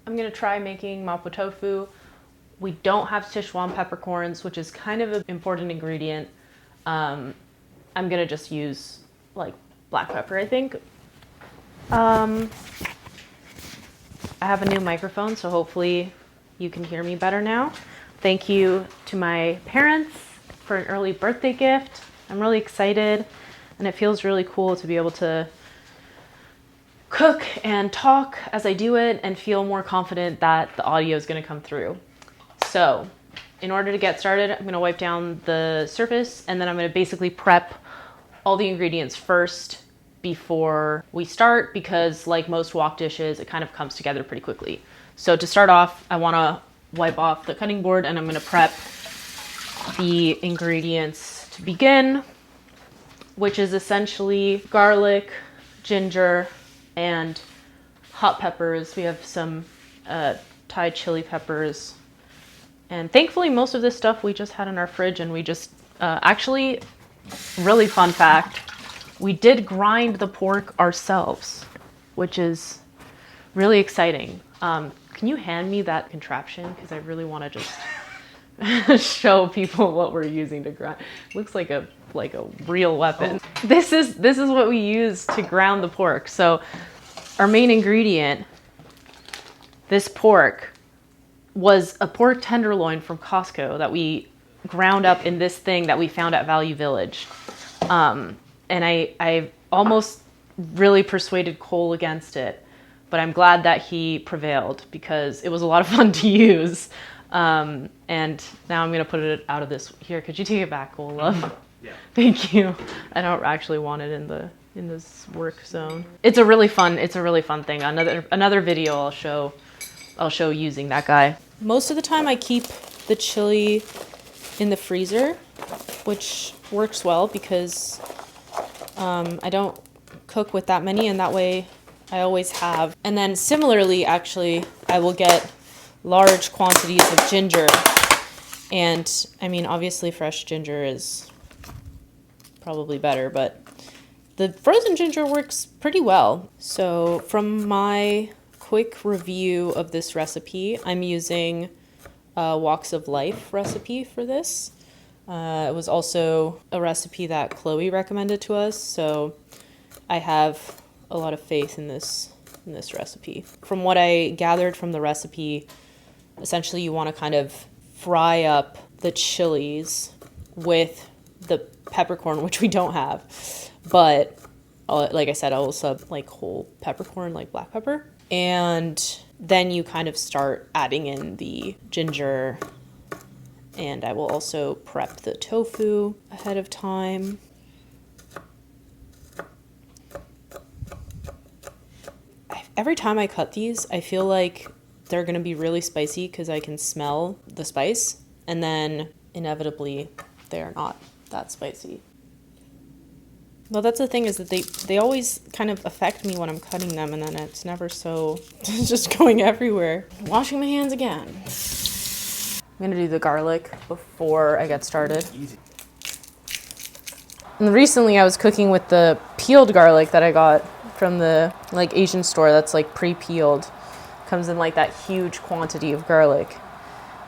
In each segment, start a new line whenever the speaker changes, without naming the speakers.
I'm gonna try making mapo tofu. We don't have Sichuan peppercorns, which is kind of an important ingredient. I'm gonna just use like black pepper, I think. I have a new microphone, so hopefully you can hear me better now. Thank you to my parents for an early birthday gift. I'm really excited, and it feels really cool to be able to cook and talk as I do it and feel more confident that the audio is gonna come through. So in order to get started, I'm gonna wipe down the surface, and then I'm gonna basically prep all the ingredients first before we start, because like most wok dishes, it kind of comes together pretty quickly. So to start off, I wanna wipe off the cutting board, and I'm gonna prep the ingredients to begin, which is essentially garlic, ginger, and hot peppers. We have some Thai chili peppers. And thankfully, most of this stuff we just had in our fridge, and we just, actually, really fun fact, we did grind the pork ourselves, which is really exciting. Can you hand me that contraption? Because I really want to just show people what we're using to grind. Looks like a real weapon. Oh. This is what we use to ground the pork. So our main ingredient, this pork, was a pork tenderloin from Costco that we ground up in this thing that we found at Value Village. And I almost really persuaded Cole against it, but I'm glad that he prevailed because it was a lot of fun to use. And now I'm gonna put it out of this. Here, could you take it back, Cole, love? Yeah. Thank you. I don't actually want it in this work zone. It's a really fun thing. Another video I'll show using that guy. Most of the time I keep the chili in the freezer, which works well because I don't cook with that many, and that way I always have. And then similarly, actually, I will get large quantities of ginger. And I mean, obviously fresh ginger is probably better, but the frozen ginger works pretty well. So from my quick review of this recipe, I'm using a Walks of Life recipe for this. It was also a recipe that Chloe recommended to us, so I have a lot of faith in this recipe. From what I gathered from the recipe, essentially you want to kind of fry up the chilies with the peppercorn, which we don't have, but like I said, I will sub like whole peppercorn, like black pepper, and then you kind of start adding in the ginger, and I will also prep the tofu ahead of time. Every time I cut these, I feel like they're gonna be really spicy because I can smell the spice, and then inevitably they are not that spicy. Well, that's the thing, is that they always kind of affect me when I'm cutting them, and then it's never so, it's just going everywhere. Washing my hands again. I'm gonna do the garlic before I get started. Easy. And recently I was cooking with the peeled garlic that I got from the like Asian store that's like pre-peeled. Comes in like that huge quantity of garlic.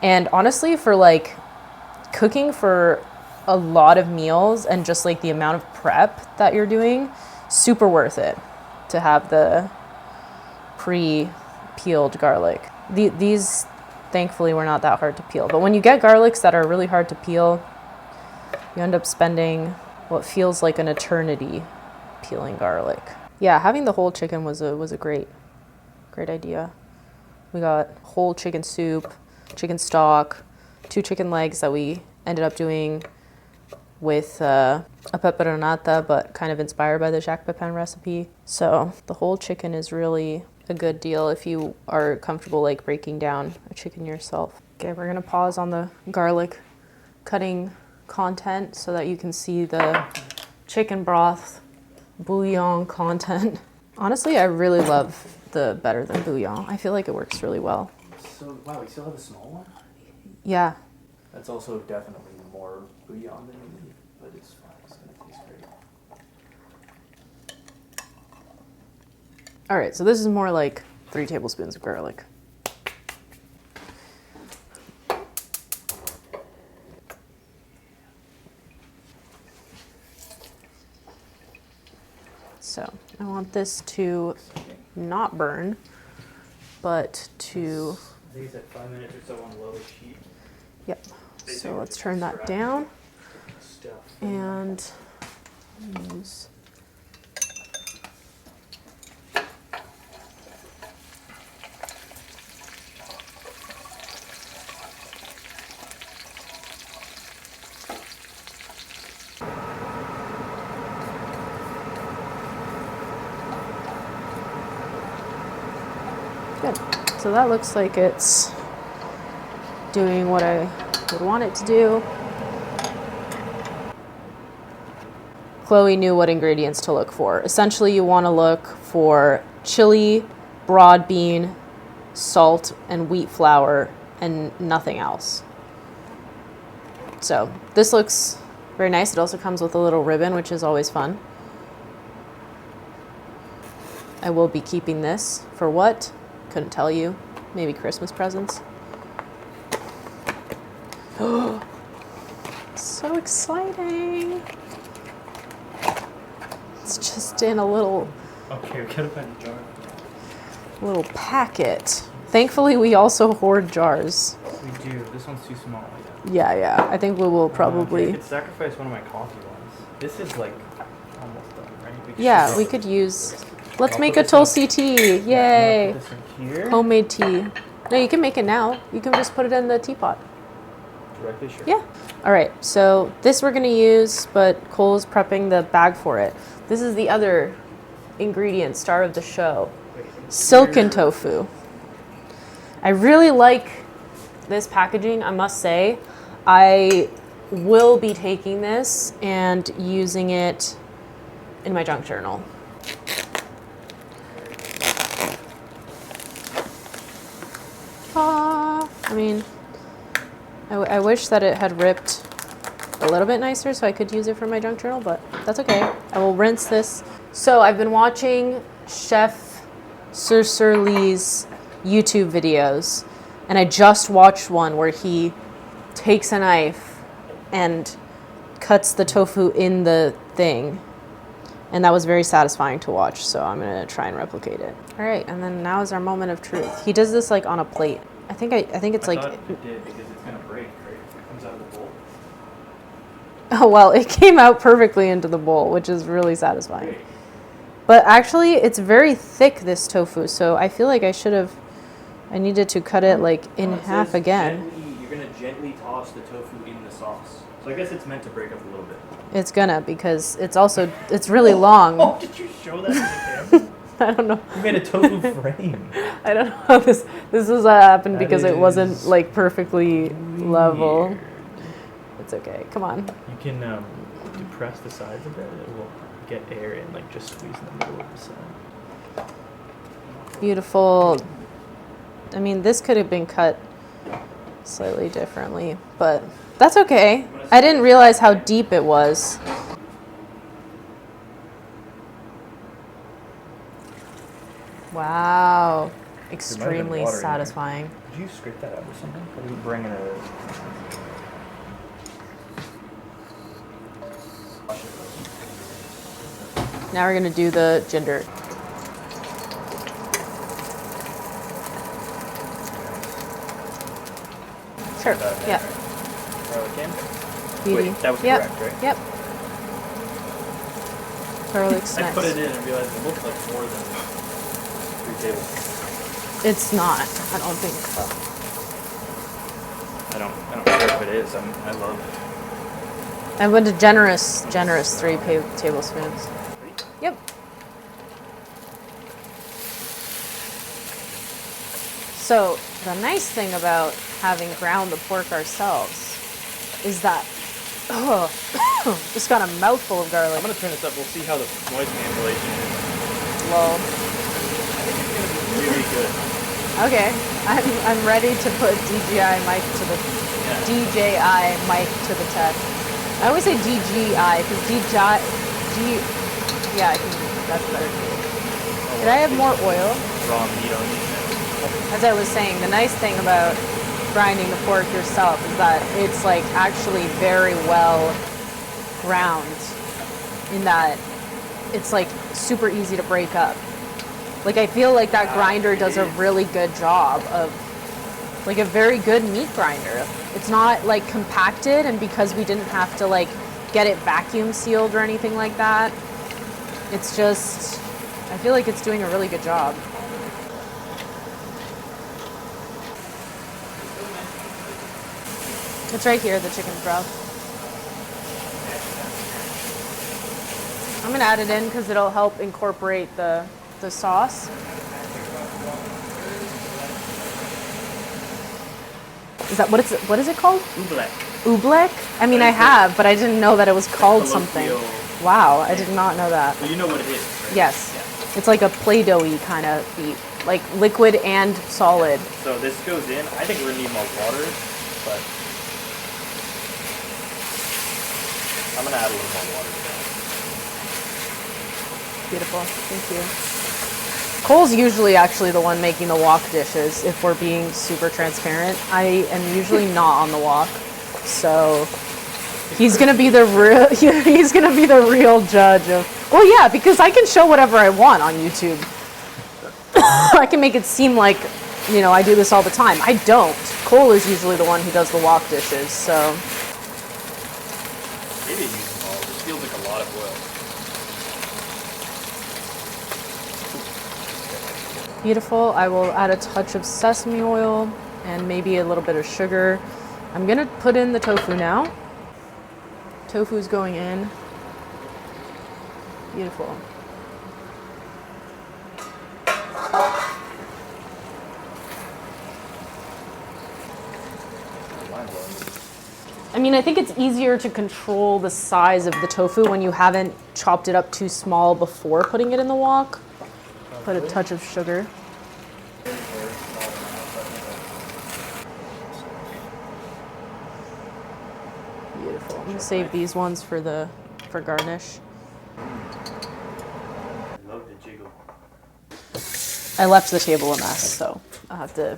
And honestly, for like cooking for a lot of meals and just like the amount of prep that you're doing, super worth it to have the pre-peeled garlic. These thankfully were not that hard to peel, but when you get garlics that are really hard to peel, you end up spending what feels like an eternity peeling garlic. Yeah, having the whole chicken was a great idea. We got whole chicken soup, chicken stock, 2 chicken legs that we ended up doing with a peperonata, but kind of inspired by the Jacques Pepin recipe. So the whole chicken is really a good deal if you are comfortable like breaking down a chicken yourself. Okay, we're gonna pause on the garlic cutting content so that you can see the chicken broth bouillon content. Honestly, I really love the better than bouillon. I feel like it works really well.
So, wow, we still have a small one?
Yeah.
That's also definitely more bouillon than you need, but it's fine. It's gonna taste great.
All right, so this is more like 3 tablespoons of garlic. I want this to not burn, but to,
I think it's at 5 minutes or so on the lowest heat.
yep. So let's turn that down
Stuff.
and use. Good. So that looks like it's doing what I would want it to do. Chloe knew what ingredients to look for. Essentially, you want to look for chili, broad bean, salt, and wheat flour, and nothing else. So this looks very nice. It also comes with a little ribbon, which is always fun. I will be keeping this for what? Couldn't tell you. Maybe Christmas presents. So exciting. It's just in a little
Okay, we gotta find a jar.
packet. Thankfully, we also hoard jars.
We do. This one's too small.
Yeah. I think we will probably.
I could sacrifice one of my coffee ones. This is like almost done, right?
Yeah, we could use. Let's
I'll
make
put
a
this in-
Tulsi tea. Yay.
I'll put this in here.
Homemade tea. No, you can make it now. You can just put it in the teapot.
Directly, sure.
Yeah. All right. So this we're going to use, but Cole's prepping the bag for it. This is the other ingredient, star of the show. Silken tofu. I really like this packaging, I must say. I will be taking this and using it in my junk journal. I mean, I wish that it had ripped a little bit nicer so I could use it for my junk journal, but that's okay. I will rinse this. So I've been watching Chef Sir Lee's YouTube videos, and I just watched one where he takes a knife and cuts the tofu in the thing. And that was very satisfying to watch, so I'm gonna try and replicate it. All right, and then now is our moment of truth. He does this like on a plate. I think it's like.
I thought it did because it's gonna break, right? It comes out of the bowl.
Oh well, it came out perfectly into the bowl, which is really satisfying.
Great.
But actually, it's very thick, this tofu, so I feel like I needed to cut it like in
It
half
says
again.
You're gonna gently toss the tofu in the sauce. So I guess it's meant to break up a little bit.
It's gonna, because it's really long.
Oh, did you show that to the camera?
I don't know.
You made a tofu frame.
I don't know how this is happened because it wasn't
is
like perfectly level.
Weird.
It's okay. Come on.
You can depress the sides a bit. It will get air in, like just squeeze in the middle of the side.
Beautiful. I mean, this could have been cut slightly differently, but that's okay. I didn't realize how deep it was. Wow. Extremely
water in there.
satisfying.
Did you scrape that out or something? Or did you bring it out?
Now we're gonna do the ginger. Sure. Yeah.
Garlic in?
Beauty.
Wait, that was
Yep.
correct, right?
Yep. Garlic's
I
nice.
put it in and realized it looked like more than 3 tablespoons.
It's not. I don't think so.
I don't care if it is. I love it.
I went a generous 3 tablespoons. Yep. So the nice thing about having ground the pork ourselves is that, just got a mouthful of garlic.
I'm gonna turn this up. We'll see how the noise cancellation is.
Low.
I think it's gonna be really good.
Okay, I'm ready to put DJI mic to the test. I always say DJI because yeah, I think that's better. Did I have more oil?
Raw meat on these.
As I was saying, the nice thing about grinding the pork yourself is that it's like actually very well ground in that it's like super easy to break up. Like, I feel like that grinder does a really good job of, like, a very good meat grinder. It's not, like, compacted, and because we didn't have to, like, get it vacuum sealed or anything like that, it's just, I feel like it's doing a really good job. It's right here, the chicken broth. I'm gonna add it in because it'll help incorporate the sauce. Is that what is it called?
Oobleck.
Oobleck? I mean, I have, but I didn't know that it was called something. Wow, I did not know that.
Well, you know what it is, right?
Yes.
Yeah.
It's like a Play-Doh-y kind of meat, like liquid and solid.
So this goes in. I think we're gonna need more water, but I'm gonna add a little more water to that.
Beautiful, thank you. Cole's usually actually the one making the wok dishes, if we're being super transparent. I am usually not on the wok, so he's gonna be the real judge of. Well, yeah, because I can show whatever I want on YouTube. I can make it seem like, you know, I do this all the time. I don't. Cole is usually the one who does the wok dishes, so.
Maybe use them all. This feels like a lot of oil.
Beautiful. I will add a touch of sesame oil and maybe a little bit of sugar. I'm gonna put in the tofu now. Tofu's going in. Beautiful. I mean, I think it's easier to control the size of the tofu when you haven't chopped it up too small before putting it in the wok. Put a touch of sugar. Beautiful. I'm gonna save these ones for garnish.
I love the jiggle.
I left the table a mess, so I'll have to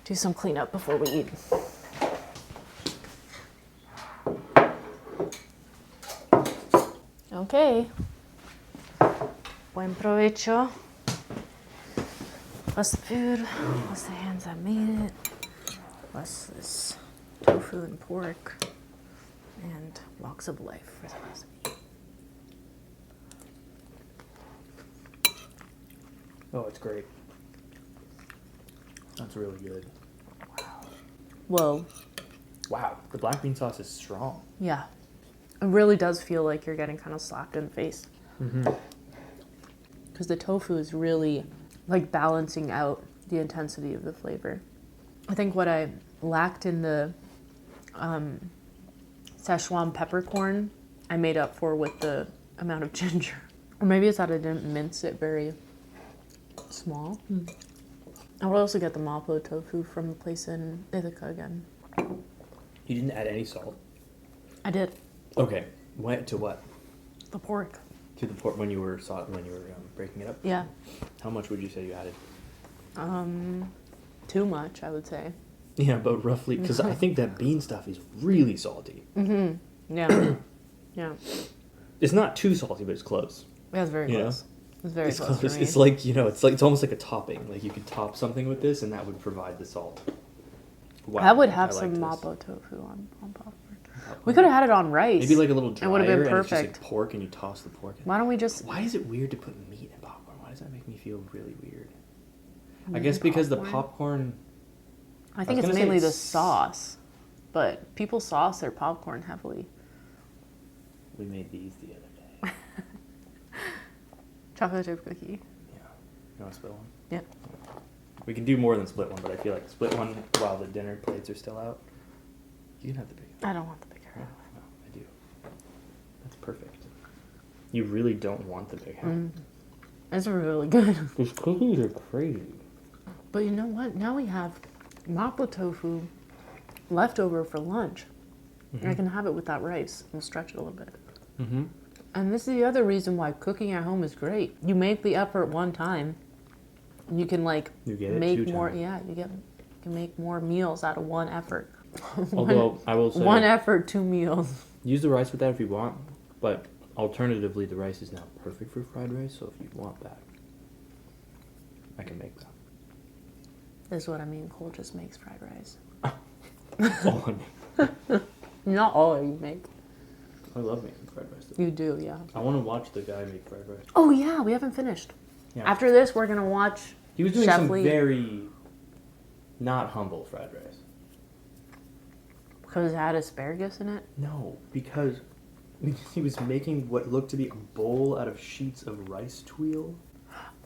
do some cleanup before we eat. Okay. Buen provecho. What's the food? What's the hands that made it? What's this? Tofu and pork. And walks of life for the recipe.
Oh, it's great. That's really good.
Whoa.
Wow, the black bean sauce is strong.
Yeah. It really does feel like you're getting kind of slapped in the face. Because the tofu is really like balancing out the intensity of the flavor. I think what I lacked in the Szechuan peppercorn, I made up for with the amount of ginger. Or maybe it's that I didn't mince it very small. I would also get the mapo tofu from the place in Ithaca again.
You didn't add any salt?
I did.
Okay. To what?
The pork.
To the pork when you were breaking it up?
Yeah.
How much would you say you added?
Too much, I would say.
Yeah, but roughly, because I think that bean stuff is really salty.
Yeah. Yeah.
It's not too salty, but it's close.
Yeah, it's very close. It's very close for me.
It's like, it's almost like a topping. Like you could top something with this, and that would provide the salt. Wow,
I would have
I
some
like
mapo tofu on popcorn. We could have had it on rice.
Maybe like a little drier,
it would have been
and it's
perfect.
just like pork, and you toss the pork in.
Why don't we just...
Why is it weird to put meat in popcorn? Why does that make me feel really weird? I guess because the popcorn...
I think it's mainly the sauce, but people sauce their popcorn heavily.
We made these the other day.
Chocolate chip cookie.
Yeah. You want to split one?
Yep.
We can do more than split one, but I feel like split one while the dinner plates are still out. You can have the big one.
I don't want the big half.
No, I do. That's perfect. You really don't want the big half.
It's really good.
Those cookies are crazy.
But you know what? Now we have mapo tofu leftover for lunch. I can have it with that rice and stretch it a little bit. And this is the other reason why cooking at home is great. You make the effort one time, and you can make more.
Times.
Yeah, you can make more meals out of one effort.
Although I will say,
one effort, 2 meals.
Use the rice with that if you want, but Alternatively, the rice is now perfect for fried rice, so if you want that, I can make that.
This is what I mean. Cole just makes fried rice.
That's all I make.
Not all you make.
I love making fried rice, though.
You do, yeah.
I want to watch the guy make fried rice.
Oh, yeah, we haven't finished.
Yeah.
After this, we're going to watch
He was doing
Chef
some
Lee.
very not humble fried rice.
Because it had asparagus in it?
No, because he was making what looked to be a bowl out of sheets of rice tuile.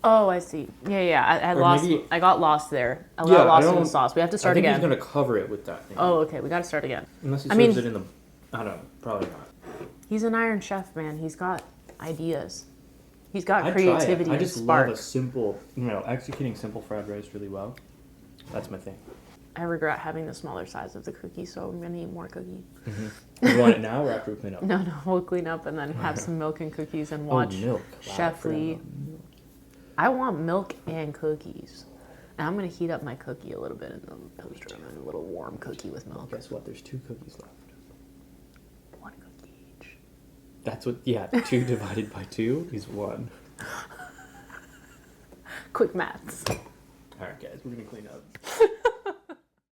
Oh, I see. Yeah. I
Or
lost.
maybe-
I got lost there. I got lost in the sauce. We have to start
I think
again.
he's going to cover it with that thing.
Oh, okay. We got to start again.
Unless he
I
serves
mean-
it in the... I don't know. Probably not.
He's an Iron Chef, man. He's got ideas. He's got
I'd
creativity
try it. I
and
just
spark.
love a simple... executing simple fried rice really well. That's my thing.
I regret having the smaller size of the cookie, so I'm gonna eat more cookie.
You want it now or after we clean up?
No, we'll clean up and then have some milk and cookies and watch
milk. Wow,
Chef
I forgot
Lee.
about milk.
I want milk and cookies. And I'm gonna heat up my cookie a little bit in the toaster oven, a little warm cookie with milk.
Guess what? There's 2 cookies left.
One cookie each.
That's what... Yeah, 2 divided by 2 is 1.
Quick maths.
All right, guys. We're going to clean up.